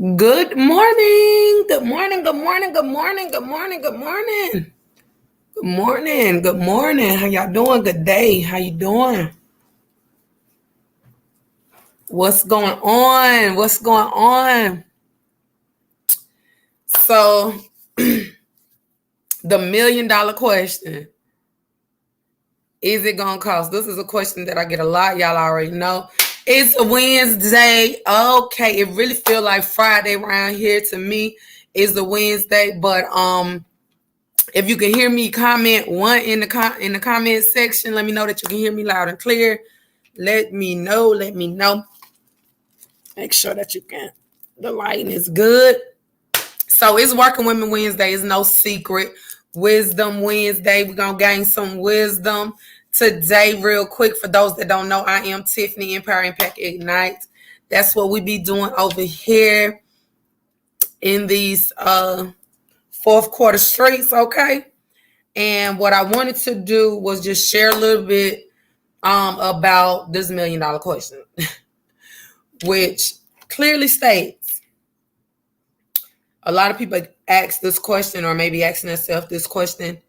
Good morning. Good morning. Good morning. Good morning. Good morning. Good morning. Good morning. Good morning. How y'all doing? Good day. How you doing? What's going on? What's going on? So, the $1,000,000 question. Is it gonna cost? This is a question that I get a lot. Y'all already know. It's a Wednesday. Okay, it really feel like Friday around here to me. It's a Wednesday, but if you can hear me, comment one in the comment section. Let me know that you can hear me loud and clear. Let me know. Let me know. Make sure that you can. The lighting is good. So it's Working Women Wednesday. It's no secret. Wisdom Wednesday. We're gonna gain some wisdom today, real quick. For those that don't know, I am Tiffany, Empire Impact Ignite. That's what we be doing over here in these fourth quarter streets. Okay. And what I wanted to do was just share a little bit about this $1,000,000 question, which clearly states a lot of people ask this question, or maybe asking themselves this question: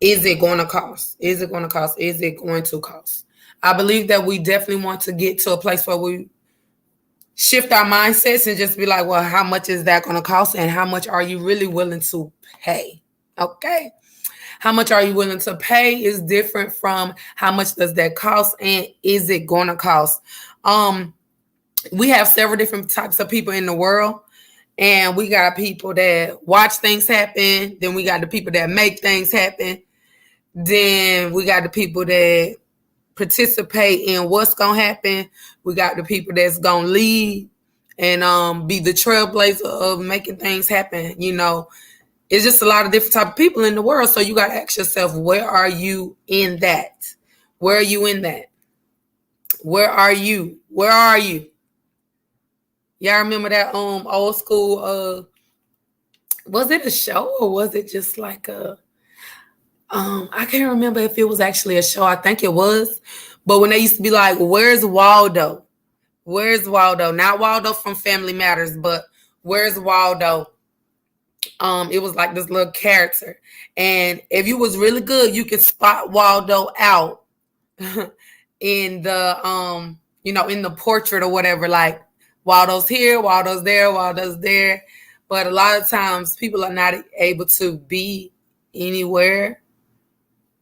is it going to cost? Is it going to cost? Is it going to cost? I believe that we definitely want to get to a place where we shift our mindsets and just be like, well, how much is that going to cost? And how much are you really willing to pay? Okay. How much are you willing to pay is different from how much does that cost, and is it going to cost? We have several different types of people in the world, and we got people that watch things happen. Then we got the people that make things happen. Then we got the people that participate in what's going to happen. We got the people that's going to lead and be the trailblazer of making things happen. It's just a lot of different type of people in the world. So you got to ask yourself, where are you in that? Where are you in that? Where are you? Where are you? Y'all remember that old school was it a show or was it just like I can't remember if it was actually a show. I think it was. But when they used to be like, where's Waldo? Where's Waldo? Not Waldo from Family Matters, but where's Waldo? It was like this little character, and if you was really good, you could spot Waldo out in the in the portrait or whatever. Like, Waldo's here, Waldo's there, Waldo's there. But a lot of times people are not able to be anywhere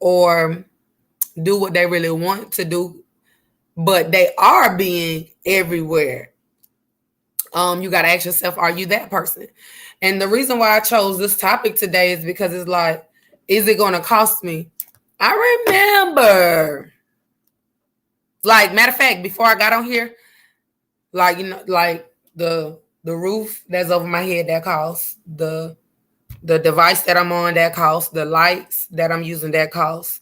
or do what they really want to do, but they are being everywhere. You got to ask yourself, are you that person? And the reason why I chose this topic today is because it's like, is it going to cost me? I remember, like, matter of fact, before I got on here, like, like the roof that's over my head, that costs, the device that I'm on, that costs, the lights that I'm using, that costs,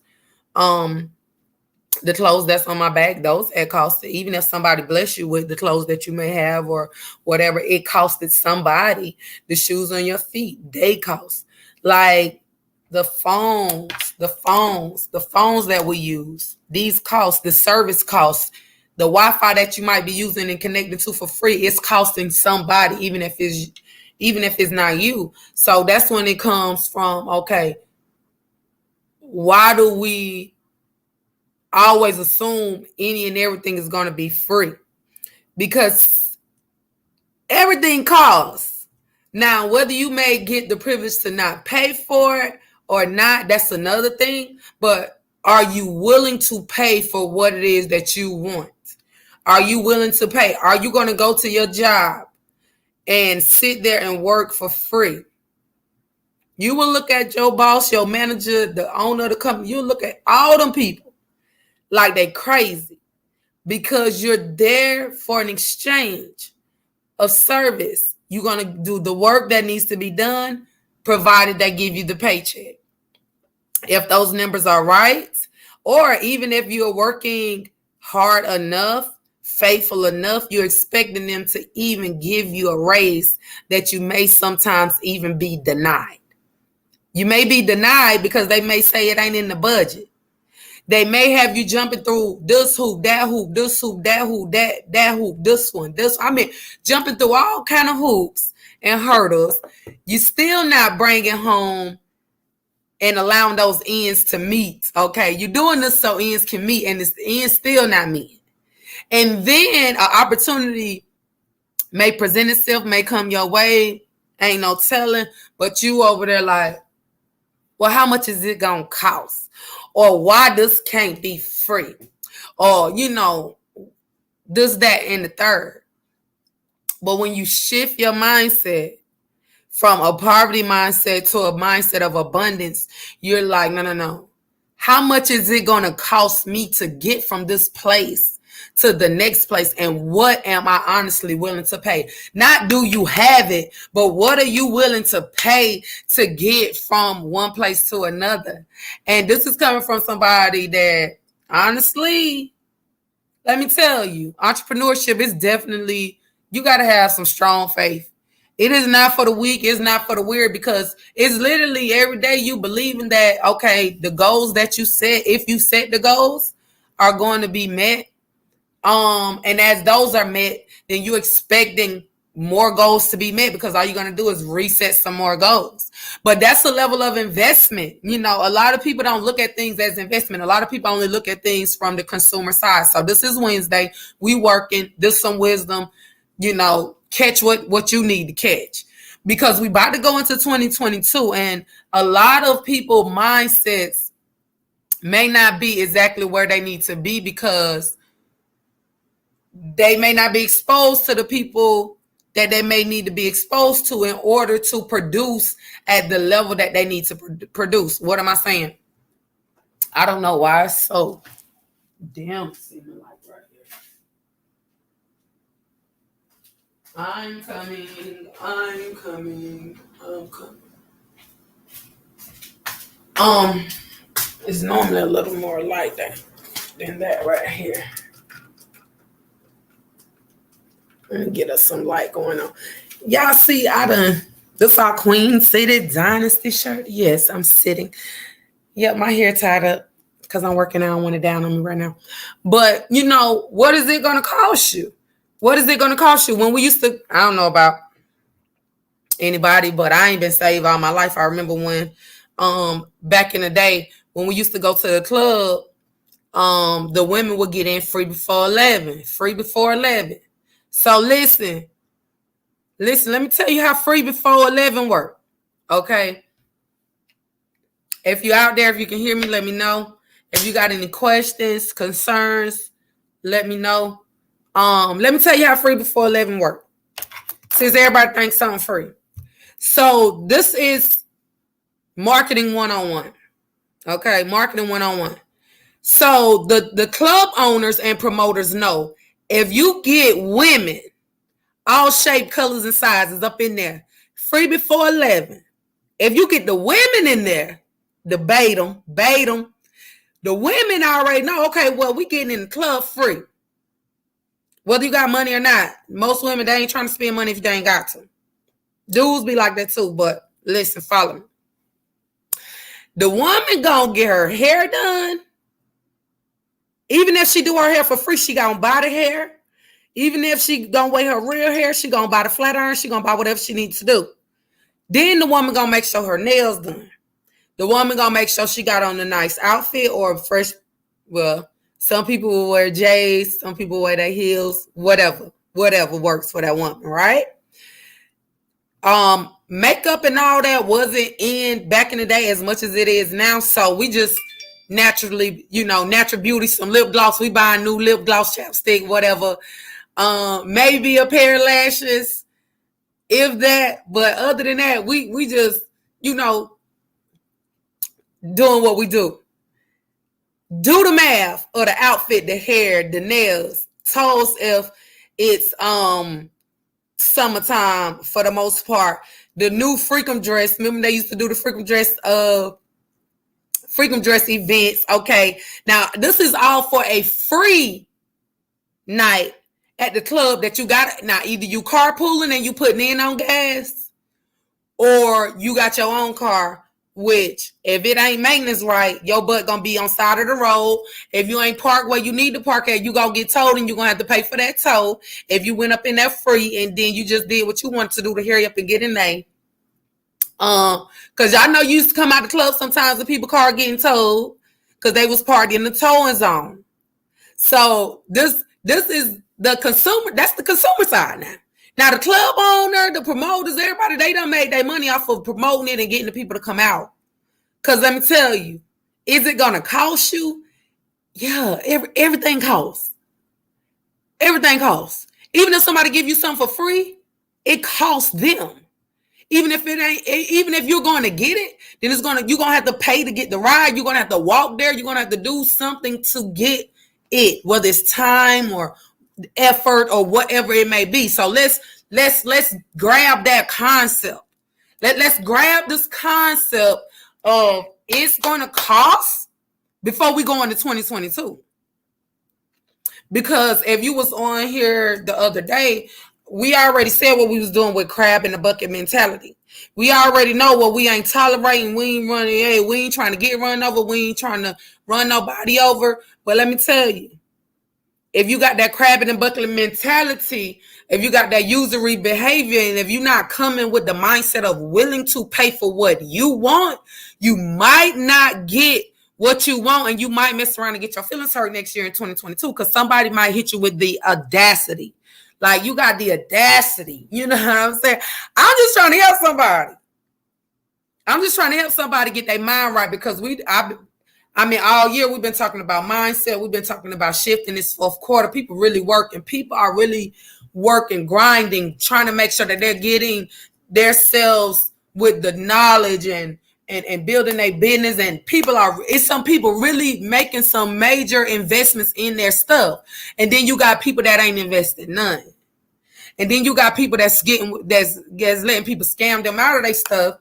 the clothes that's on my back, those at cost. Even if somebody bless you with the clothes that you may have or whatever, it costed somebody. The shoes on your feet, they cost. Like the phones that we use, these costs, the service costs, the Wi-Fi that you might be using and connected to for free, it's costing somebody, even if it's not you. So that's when it comes from, okay, why do we always assume any and everything is going to be free? Because everything costs. Now, whether you may get the privilege to not pay for it or not, that's another thing. But are you willing to pay for what it is that you want? Are you willing to pay? Are you going to go to your job and sit there and work for free? You will look at your boss, your manager, the owner of the company. You look at all them people like they crazy, because you're there for an exchange of service. You're going to do the work that needs to be done, provided they give you the paycheck. If those numbers are right, or even if you're working hard enough, faithful enough, you're expecting them to even give you a raise that you may sometimes even be denied. You may be denied because they may say it ain't in the budget. They may have you jumping through this hoop, that hoop, this hoop, that hoop, that hoop, this one, this. I mean, jumping through all kind of hoops and hurdles. You still not bringing home and allowing those ends to meet. Okay, you're doing this so ends can meet, and the ends still not meet. And then an opportunity may present itself, may come your way. Ain't no telling, but you over there like, well, how much is it gonna cost? Or why this can't be free? Or, this, that, and the third. But when you shift your mindset from a poverty mindset to a mindset of abundance, you're like, no. How much is it gonna cost me to get from this place to the next place? And what am I honestly willing to pay? Not do you have it, but what are you willing to pay to get from one place to another? And this is coming from somebody that, honestly, let me tell you, entrepreneurship is definitely, you got to have some strong faith. It is not for the weak. It's not for the weird, because it's literally every day you believing that, okay, the goals that you set, if you set the goals, are going to be met. And as those are met, then you expecting more goals to be met, because all you're going to do is reset some more goals. But that's a level of investment. A lot of people don't look at things as investment. A lot of people only look at things from the consumer side. So this is Wednesday. We working. This some wisdom, catch what you need to catch, because we about to go into 2022, and a lot of people mindsets may not be exactly where they need to be, because they may not be exposed to the people that they may need to be exposed to in order to produce at the level that they need to produce. What am I saying? I don't know why it's so damn seeming like right here. I'm coming. It's normally a little more light than that right here. Let me get us some light going on. Y'all see, this our Queen Seated Dynasty shirt. Yes, I'm sitting. Yep, my hair tied up because I'm working. I don't want it down on me right now. But, what is it going to cost you? What is it going to cost you? When we used to, I don't know about anybody, but I ain't been saved all my life. I remember when, back in the day, when we used to go to the club, the women would get in free before 11. So listen, let me tell you how free before 11 work. Okay. If you're out there, if you can hear me, let me know. If you got any questions, concerns, let me know. Let me tell you how free before 11 work, since everybody thinks something free. So this is marketing 101. Okay, marketing 101. So the club owners and promoters know, if you get women, all shapes, colors, and sizes up in there, free before 11. If you get the women in there, bait them. The women already know, okay, well, we getting in the club free. Whether you got money or not. Most women, they ain't trying to spend money if they ain't got to. Dudes be like that too, but listen, follow me. The woman gonna get her hair done. Even if she do her hair for free, she gonna buy the hair. Even if she gonna wear her real hair, she gonna buy the flat iron. She gonna buy whatever she needs to do. Then the woman gonna make sure her nails done. The woman gonna make sure she got on a nice outfit or fresh. Well, some people will wear J's, some people wear their heels, whatever works for that woman, right? Makeup and all that wasn't in back in the day as much as it is now. So we just naturally, natural beauty, some lip gloss. We buy a new lip gloss, chapstick, whatever. Maybe a pair of lashes, if that. But other than that, we just, doing what we do. Do the math of the outfit, the hair, the nails, toes if it's summertime for the most part. The new Freakum dress. Remember they used to do the Freakum dress events. Okay. Now this is all for a free night at the club that you got. Now either you carpooling and you putting in on gas, or you got your own car which if it ain't maintenance right, your butt gonna be on side of the road. If you ain't parked where you need to park at, you gonna get towed and you gonna have to pay for that tow. If you went up in there free and then you just did what you wanted to do to hurry up and get in there. Cause y'all know you used to come out the club sometimes with people car getting towed because they was parked in the towing zone. So this is the consumer, that's the consumer side now. Now the club owner, the promoters, everybody, they done made their money off of promoting it and getting the people to come out. Cause let me tell you, is it gonna cost you? Yeah, everything costs. Everything costs. Even if somebody give you something for free, it costs them. Even if you're going to get it, then you're gonna have to pay to get the ride. You're gonna have to walk there. You're gonna have to do something to get it, whether it's time or effort or whatever it may be. So let's grab that concept. Let's grab this concept of it's gonna cost before we go into 2022. Because if you was on here the other day, we already said what we was doing with crab in the bucket mentality. We already know what we ain't tolerating. We ain't running. Hey, we ain't trying to get run over. We ain't trying to run nobody over. But let me tell you, if you got that crab in the bucket mentality, if you got that usury behavior, and if you're not coming with the mindset of willing to pay for what you want, you might not get what you want, and you might mess around and get your feelings hurt next year in 2022 because somebody might hit you with the audacity. Like, you got the audacity. You know what I'm saying? I'm just trying to help somebody. I'm just trying to help somebody get their mind right because all year we've been talking about mindset. We've been talking about shifting this fourth quarter. People really working. People are really working, grinding, trying to make sure that they're getting themselves with the knowledge and building a business. And some people really making some major investments in their stuff. And then you got people that ain't invested none. And then you got people that's letting people scam them out of their stuff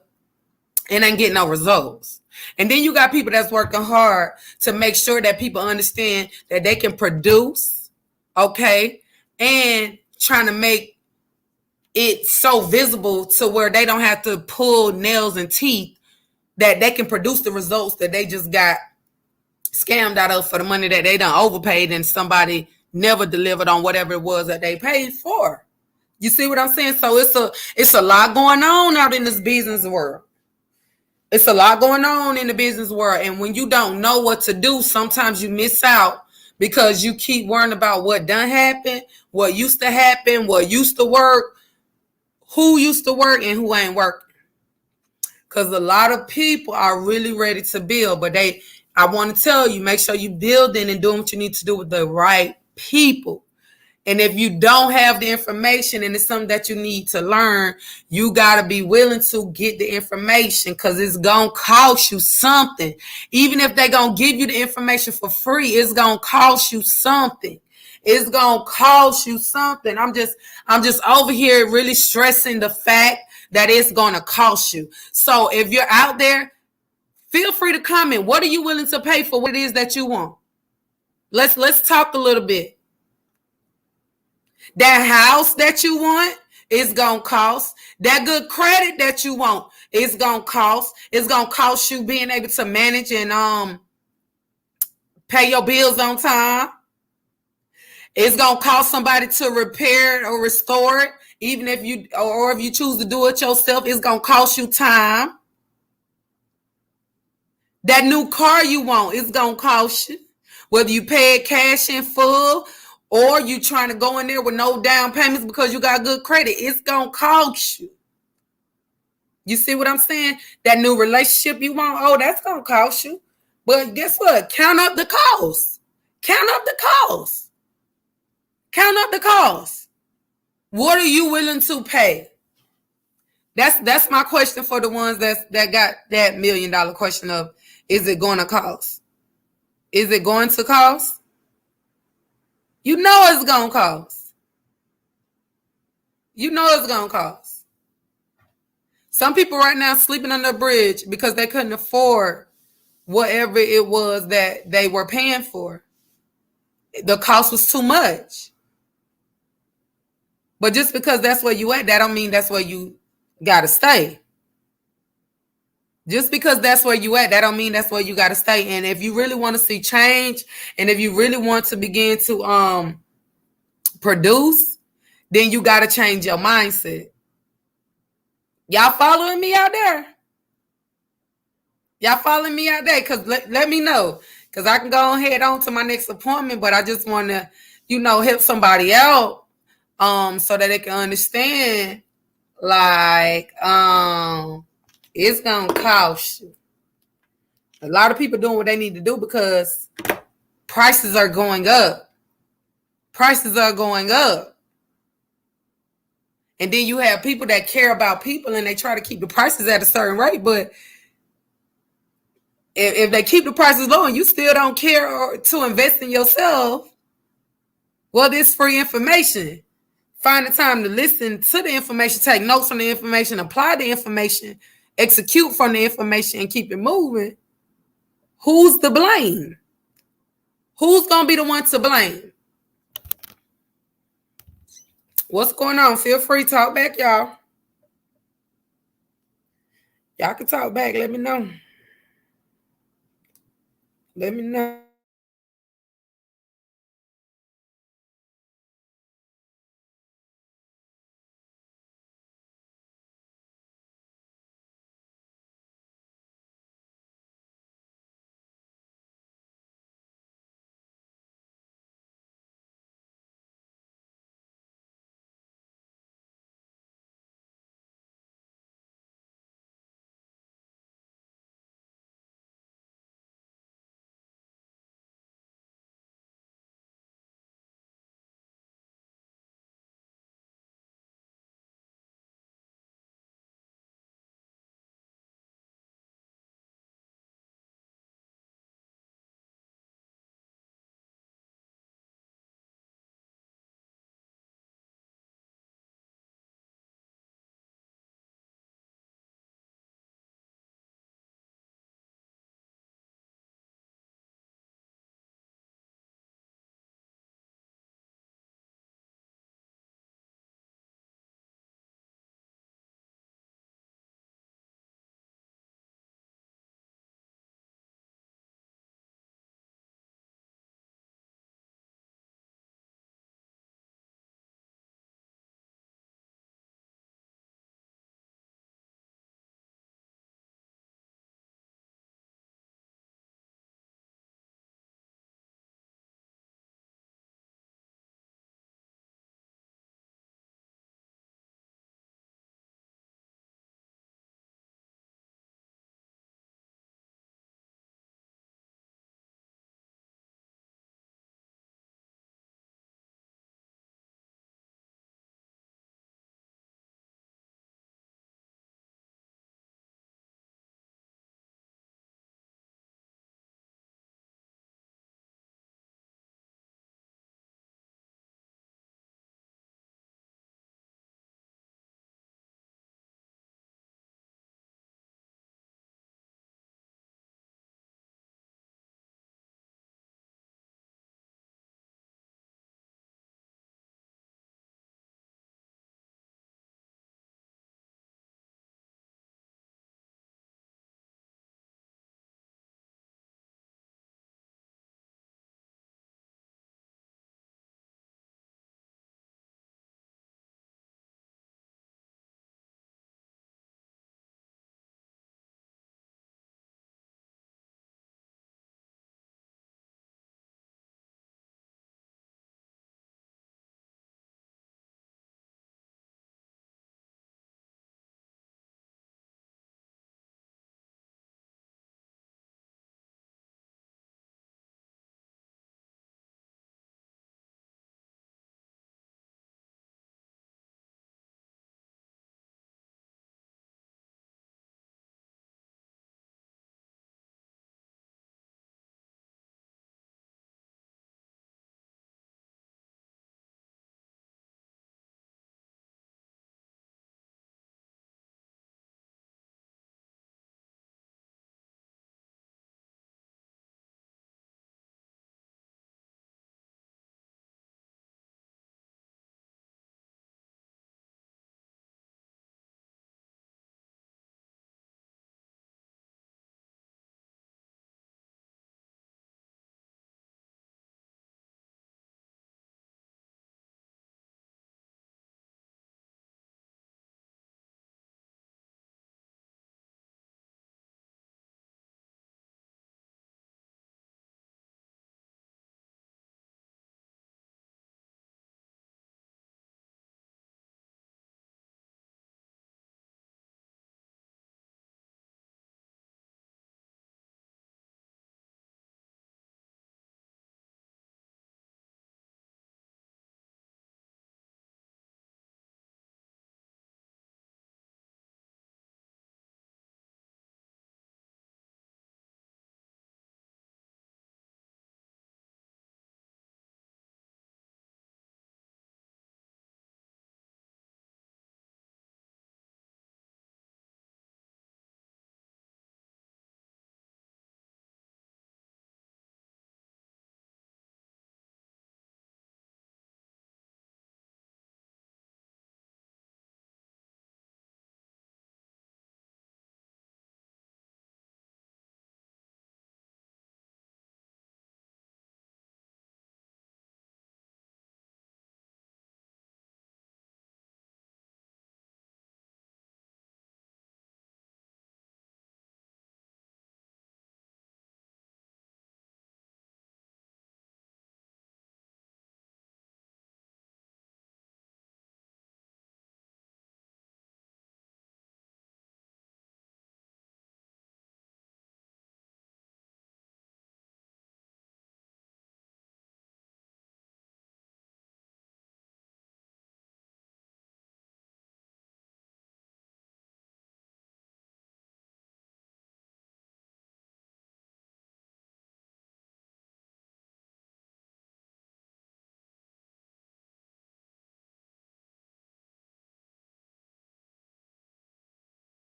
and ain't getting no results. And then you got people that's working hard to make sure that people understand that they can produce, okay, and trying to make it so visible to where they don't have to pull nails and teeth, that they can produce the results that they just got scammed out of for the money that they done overpaid and somebody never delivered on whatever it was that they paid for. You see what I'm saying? So it's a lot going on out in this business world. It's a lot going on in the business world. And when you don't know what to do, sometimes you miss out because you keep worrying about what done happened, what used to happen, what used to work, who used to work and who ain't working. Because a lot of people are really ready to build, but I want to tell you, make sure you building and doing what you need to do with the right people. And if you don't have the information and it's something that you need to learn, you got to be willing to get the information because it's going to cost you something. Even if they're going to give you the information for free, it's going to cost you something. It's going to cost you something. I'm just over here really stressing the fact that it's going to cost you. So if you're out there, feel free to comment. What are you willing to pay for what it is that you want? Let's talk a little bit. That house that you want is going to cost. That good credit that you want is going to cost. It's going to cost you being able to manage and pay your bills on time. It's going to cost somebody to repair or restore it. Even if you choose to do it yourself, it's going to cost you time. That new car you want, it's going to cost you. Whether you pay it cash in full or you trying to go in there with no down payments because you got good credit, it's going to cost you. You see what I'm saying? That new relationship you want, that's going to cost you. But guess what? Count up the cost. Count up the cost. Count up the cost. What are you willing to pay? That's my question for the ones that got that $1 million question of, is it going to cost? Is it going to cost? You know it's going to cost. You know it's going to cost. Some people right now sleeping under a bridge because they couldn't afford whatever it was that they were paying for. The cost was too much. But just because that's where you at, that don't mean that's where you got to stay. Just because that's where you at, that don't mean that's where you got to stay. And if you really want to see change, and if you really want to begin to produce, then you got to change your mindset. Y'all following me out there? Y'all following me out there? Because let me know. Because I can go ahead on to my next appointment, but I just want to, help somebody out so that they can understand, like, it's going to cost you. A lot of people doing what they need to do because prices are going up. Prices are going up. And then you have people that care about people and they try to keep the prices at a certain rate, but if they keep the prices low and you still don't care to invest in yourself, well, this free information. Find the time to listen to the information, take notes on the information, apply the information, execute from the information, and keep it moving. Who's to blame? Who's going to be the one to blame? What's going on? Feel free to talk back, y'all. Y'all can talk back. Let me know. Let me know.